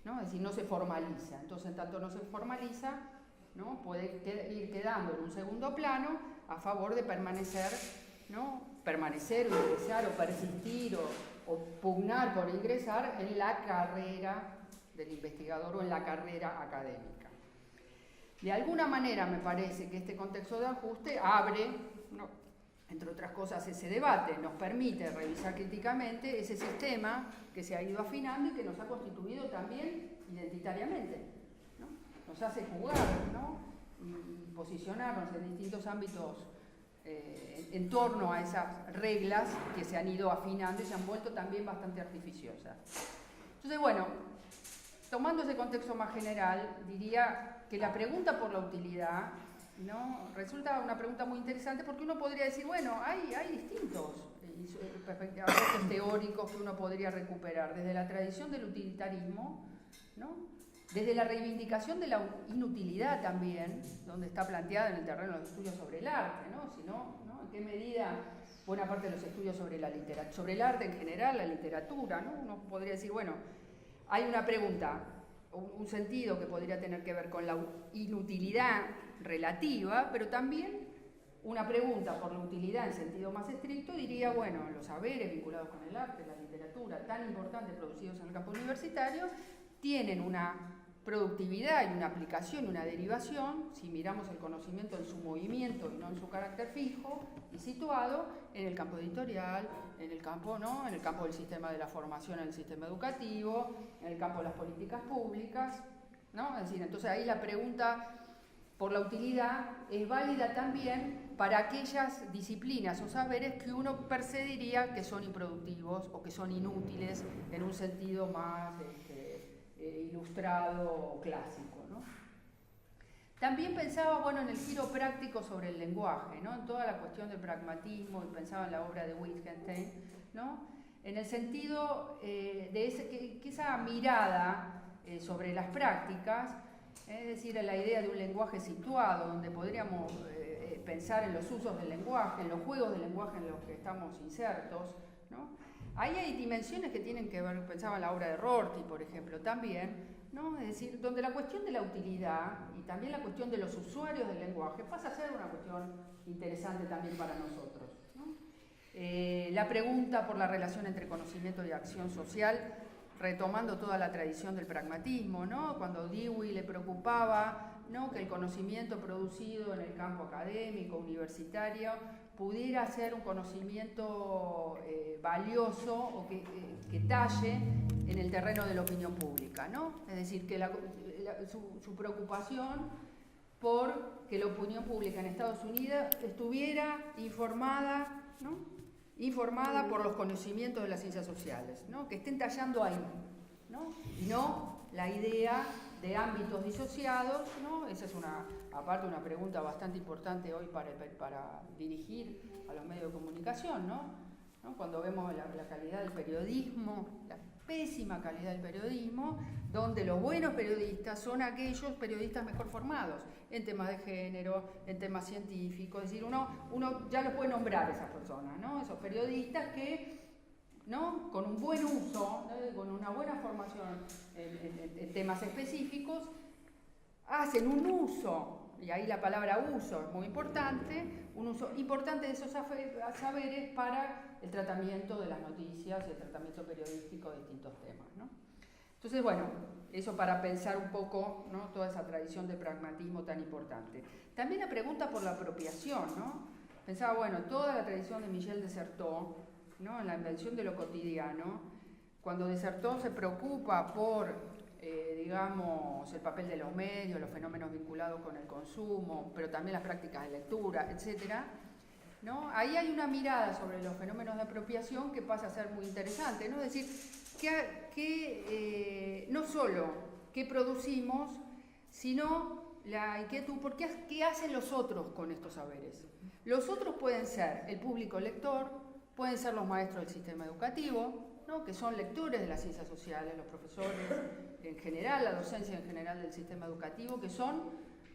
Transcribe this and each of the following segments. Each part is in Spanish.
¿no? Es decir, no se formaliza. Entonces, en tanto no se formaliza, ¿no? Puede ir quedando en un segundo plano a favor de permanecer, ¿no? Permanecer o ingresar o persistir o pugnar por ingresar en la carrera del investigador o en la carrera académica. De alguna manera me parece que este contexto de ajuste abre, ¿no?, entre otras cosas, ese debate, nos permite revisar críticamente ese sistema que se ha ido afinando y que nos ha constituido también identitariamente, ¿no? Nos hace jugar, ¿no?, y posicionarnos en distintos ámbitos en torno a esas reglas que se han ido afinando y se han vuelto también bastante artificiosas. Entonces, bueno, tomando ese contexto más general, diría que la pregunta por la utilidad, ¿no?, resulta una pregunta muy interesante porque uno podría decir, bueno, hay distintos aspectos teóricos que uno podría recuperar, desde la tradición del utilitarismo, ¿no?, desde la reivindicación de la inutilidad también, donde está planteada en el terreno de los estudios sobre el arte, ¿no?, sino, ¿no?, en qué medida buena parte de los estudios sobre la literatura, sobre el arte en general, la literatura, ¿no?, uno podría decir, bueno, hay una pregunta, un sentido que podría tener que ver con la inutilidad relativa, pero también una pregunta por la utilidad en sentido más estricto, diría, bueno, los saberes vinculados con el arte, la literatura, tan importantes producidos en el campo universitario, tienen una productividad y una aplicación, una derivación, si miramos el conocimiento en su movimiento y no en su carácter fijo y situado, en el campo editorial, en el campo, ¿no?, en el campo del sistema de la formación, en el sistema educativo, en el campo de las políticas públicas, ¿no? Es decir, entonces ahí la pregunta por la utilidad es válida también para aquellas disciplinas o saberes que uno percibiría que son improductivos o que son inútiles en un sentido más ilustrado o clásico, ¿no? También pensaba, bueno, en el giro práctico sobre el lenguaje, ¿no?, en toda la cuestión del pragmatismo, y pensaba en la obra de Wittgenstein, ¿no?, en el sentido de que esa mirada sobre las prácticas, es decir, en la idea de un lenguaje situado, donde podríamos pensar en los usos del lenguaje, en los juegos del lenguaje en los que estamos insertos, ¿no? Ahí hay dimensiones que tienen que ver, pensaba en la obra de Rorty, por ejemplo, también, ¿no?, es decir, donde la cuestión de la utilidad y también la cuestión de los usuarios del lenguaje pasa a ser una cuestión interesante también para nosotros, ¿no? La pregunta por la relación entre conocimiento y acción social, retomando toda la tradición del pragmatismo, ¿no?, cuando Dewey le preocupaba, ¿no?, que el conocimiento producido en el campo académico, universitario, pudiera ser un conocimiento valioso o que talle en el terreno de la opinión pública, ¿no? Es decir, que su preocupación por que la opinión pública en Estados Unidos estuviera informada, ¿no?, informada por los conocimientos de las ciencias sociales, ¿no?, que estén tallando ahí, ¿no?, y no la idea de ámbitos disociados, ¿no? Esa es aparte una pregunta bastante importante hoy para dirigir a los medios de comunicación, ¿no? Cuando vemos la calidad del periodismo, la pésima calidad del periodismo, donde los buenos periodistas son aquellos periodistas mejor formados en temas de género, en temas científicos, es decir, uno ya los puede nombrar a esas personas, ¿no?, esos periodistas que, ¿no?, con un buen uso, ¿no?, con una buena formación en temas específicos, hacen un uso, y ahí la palabra uso es muy importante, un uso importante de esos saberes para el tratamiento de las noticias y el tratamiento periodístico de distintos temas, ¿no? Entonces, bueno, eso para pensar un poco, ¿no?, toda esa tradición de pragmatismo tan importante. También la pregunta por la apropiación, ¿no? Pensaba, bueno, toda la tradición de Michel de Certeau, ¿no?, en la invención de lo cotidiano, cuando de Certeau se preocupa por, digamos, el papel de los medios, los fenómenos vinculados con el consumo, pero también las prácticas de lectura, etcétera, ¿no? Ahí hay una mirada sobre los fenómenos de apropiación que pasa a ser muy interesante, ¿no? Es decir, que no solo qué producimos, sino la inquietud por qué hacen los otros con estos saberes. Los otros pueden ser el público lector, pueden ser los maestros del sistema educativo, ¿no?, que son lectores de las ciencias sociales, los profesores en general, la docencia en general del sistema educativo, que son,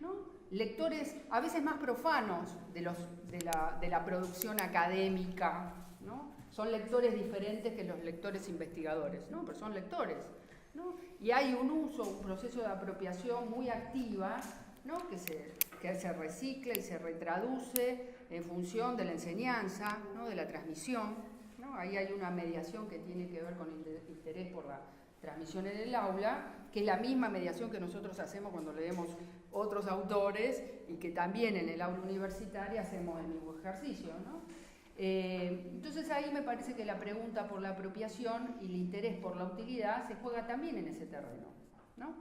¿no?, lectores a veces más profanos de la producción académica, ¿no? Son lectores diferentes que los lectores investigadores, ¿no?, pero son lectores, ¿no? Y hay un proceso de apropiación muy activa, ¿no? que se recicla y se retraduce en función de la enseñanza, ¿no? de la transmisión, ¿no? Ahí hay una mediación que tiene que ver con el interés por la transmisión en el aula, que es la misma mediación que nosotros hacemos cuando leemos otros autores y que también en el aula universitaria hacemos el mismo ejercicio, ¿no? Entonces ahí me parece que la pregunta por la apropiación y el interés por la utilidad se juega también en ese terreno, ¿no?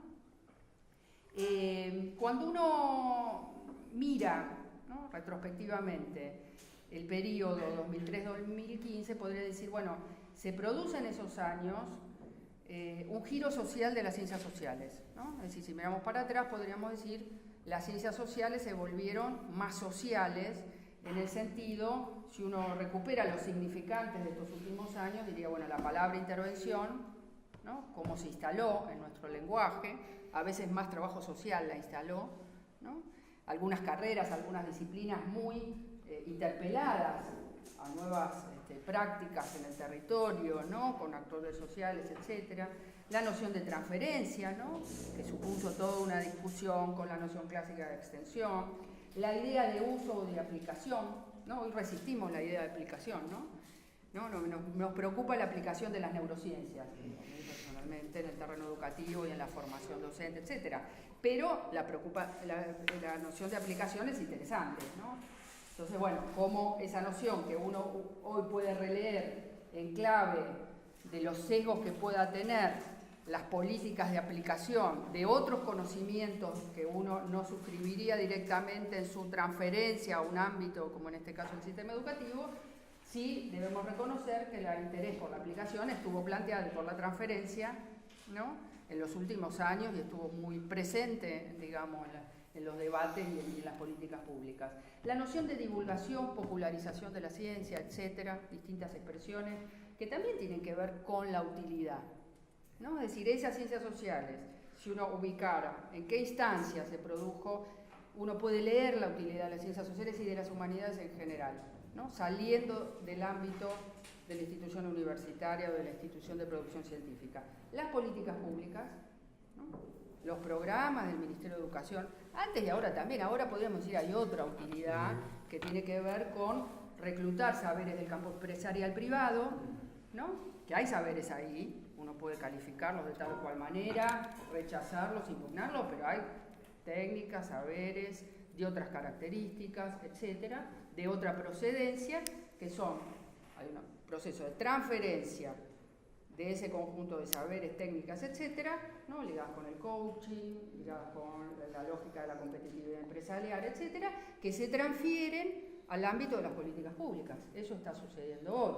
Cuando uno mira, ¿no? retrospectivamente el periodo 2003-2015, podría decir, bueno, se produce en esos años un giro social de las ciencias sociales, ¿no? Es decir, si miramos para atrás podríamos decir las ciencias sociales se volvieron más sociales en el sentido, si uno recupera los significantes de estos últimos años, diría, bueno, la palabra intervención, ¿no? Cómo se instaló en nuestro lenguaje, a veces más trabajo social la instaló, ¿no? Algunas carreras, algunas disciplinas muy interpeladas a nuevas prácticas en el territorio, ¿no? Con actores sociales, etc. La noción de transferencia, ¿no? que supuso toda una discusión con la noción clásica de extensión, la idea de uso o de aplicación, ¿no? Hoy resistimos la idea de aplicación, ¿no? Nos preocupa la aplicación de las neurociencias, personalmente, en el terreno educativo y en la formación docente, etc. Pero la noción de aplicación es interesante, ¿no? Entonces, bueno, como esa noción que uno hoy puede releer en clave de los sesgos que pueda tener las políticas de aplicación de otros conocimientos que uno no suscribiría directamente en su transferencia a un ámbito, como en este caso el sistema educativo, sí debemos reconocer que el interés por la aplicación estuvo planteado por la transferencia, ¿no? en los últimos años y estuvo muy presente, digamos, en los debates y en las políticas públicas. La noción de divulgación, popularización de la ciencia, etcétera, distintas expresiones que también tienen que ver con la utilidad, ¿no? Es decir, esas ciencias sociales, si uno ubicara en qué instancia se produjo, uno puede leer la utilidad de las ciencias sociales y de las humanidades en general, ¿no? Saliendo del ámbito de la institución universitaria o de la institución de producción científica. Las políticas públicas, ¿no? Los programas del Ministerio de Educación, antes y ahora también, ahora podríamos decir hay otra utilidad que tiene que ver con reclutar saberes del campo empresarial privado, ¿no? Que hay saberes ahí, uno puede calificarlos de tal o cual manera, rechazarlos, impugnarlos, pero hay técnicas, saberes de otras características, etcétera, de otra procedencia, que hay un proceso de transferencia de ese conjunto de saberes, técnicas, etcétera, ¿no? ligadas con el coaching, ligadas con la lógica de la competitividad empresarial, etcétera, que se transfieren al ámbito de las políticas públicas. Eso está sucediendo hoy.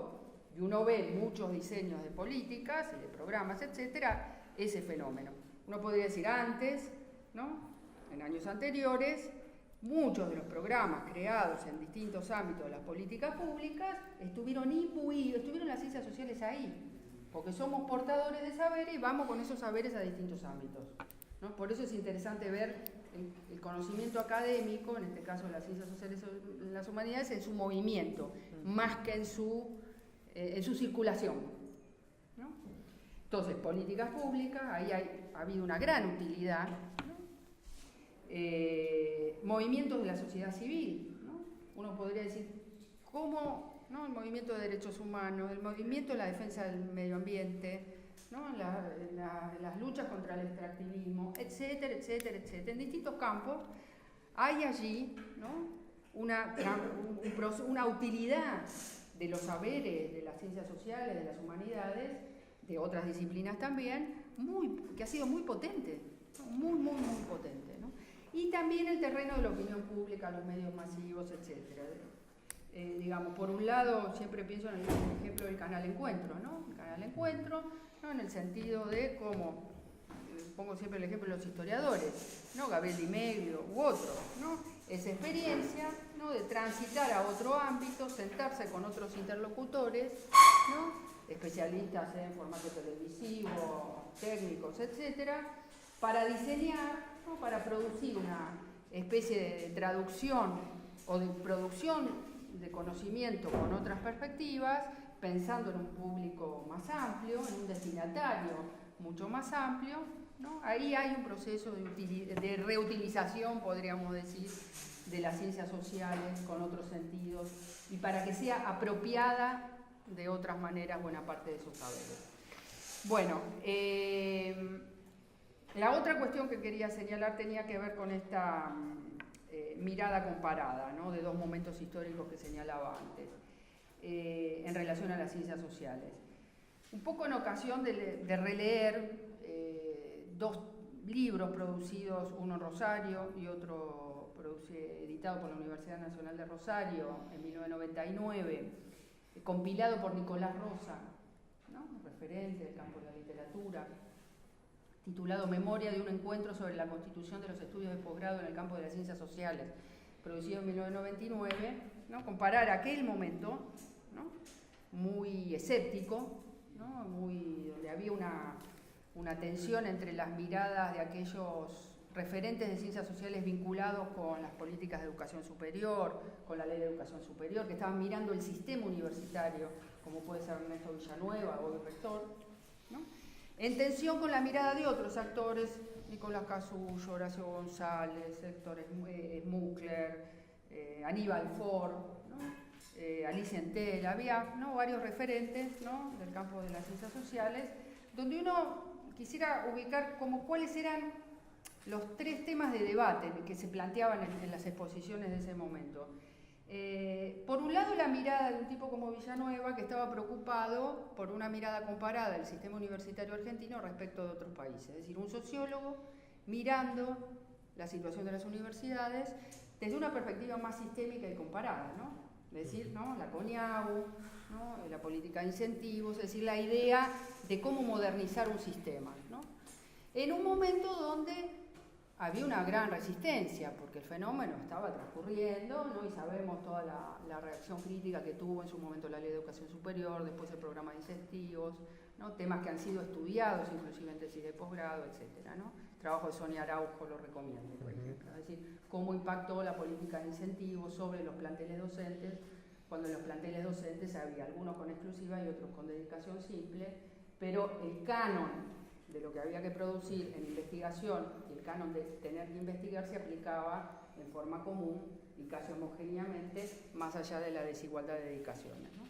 Y uno ve muchos diseños de políticas y de programas, etcétera, ese fenómeno. Uno podría decir antes, ¿no? en años anteriores, muchos de los programas creados en distintos ámbitos de las políticas públicas estuvieron imbuidos, estuvieron las ciencias sociales ahí, porque somos portadores de saberes y vamos con esos saberes a distintos ámbitos, ¿no? Por eso es interesante ver el conocimiento académico, en este caso las ciencias sociales y las humanidades, en su movimiento, más que en su circulación, ¿no? Entonces, políticas públicas, ahí ha habido una gran utilidad, ¿no? Movimientos de la sociedad civil, ¿no? Uno podría decir, ¿cómo, no? el movimiento de derechos humanos, el movimiento de la defensa del medio ambiente, ¿no? las luchas contra el extractivismo, etcétera, etcétera, etcétera. En distintos campos hay allí, ¿no? una utilidad de los saberes de las ciencias sociales, de las humanidades, de otras disciplinas también, que ha sido muy potente, ¿no? muy potente, ¿no? Y también el terreno de la opinión pública, los medios masivos, etcétera. Digamos, por un lado, siempre pienso en el ejemplo del canal Encuentro, ¿no? El canal Encuentro, ¿no? En el sentido de cómo, pongo siempre el ejemplo de los historiadores, ¿no? Gabriel Di Meglio u otros, ¿no? Esa experiencia, ¿no? de transitar a otro ámbito, sentarse con otros interlocutores, ¿no? especialistas en formato televisivo, técnicos, etcétera, para diseñar, ¿no? para producir una especie de traducción o de producción de conocimiento con otras perspectivas, pensando en un público más amplio, en un destinatario mucho más amplio, ¿no? Ahí hay un proceso de reutilización, podríamos decir, de las ciencias sociales con otros sentidos y para que sea apropiada de otras maneras buena parte de sus saberes. Bueno, la otra cuestión que quería señalar tenía que ver con esta mirada comparada, ¿no? De dos momentos históricos que señalaba antes, en relación a las ciencias sociales. Un poco en ocasión de releer dos libros producidos, uno en Rosario y otro editado por la Universidad Nacional de Rosario en 1999, compilado por Nicolás Rosa, ¿no? Un referente del campo de la literatura, titulado Memoria de un encuentro sobre la constitución de los estudios de posgrado en el campo de las ciencias sociales, producido en 1999, ¿no? Comparar aquel momento, ¿no? Muy escéptico, ¿no? Donde había una tensión entre las miradas de aquellos referentes de ciencias sociales vinculados con las políticas de educación superior, con la ley de educación superior, que estaban mirando el sistema universitario, como puede ser Ernesto Villanueva o el rector, ¿no? En tensión con la mirada de otros actores, Nicolás Casullo, Horacio González, Héctor Smukler, Aníbal Ford, ¿no? Alicia Entel, había, ¿no? Varios referentes, ¿no? Del campo de las ciencias sociales, donde uno quisiera ubicar como cuáles eran los tres temas de debate que se planteaban en las exposiciones de ese momento. Por un lado, la mirada de un tipo como Villanueva, que estaba preocupado por una mirada comparada del sistema universitario argentino respecto de otros países. Es decir, un sociólogo mirando la situación de las universidades desde una perspectiva más sistémica y comparada, ¿no? Es decir, ¿no? La CONIAU, ¿no? La política de incentivos, es decir, la idea de cómo modernizar un sistema, ¿no? En un momento donde había una gran resistencia, porque el fenómeno estaba transcurriendo, ¿no? Y sabemos toda la reacción crítica que tuvo en su momento la Ley de Educación Superior, después el programa de incentivos, ¿no? Temas que han sido estudiados, inclusive en tesis de posgrado, etcétera, ¿no? El trabajo de Sonia Araujo lo recomiendo, por ejemplo. Es decir, cómo impactó la política de incentivos sobre los planteles docentes, cuando en los planteles docentes había algunos con exclusiva y otros con dedicación simple, pero el canon de lo que había que producir en investigación y el canon de tener que investigar se aplicaba en forma común y casi homogéneamente, más allá de la desigualdad de dedicaciones, ¿no?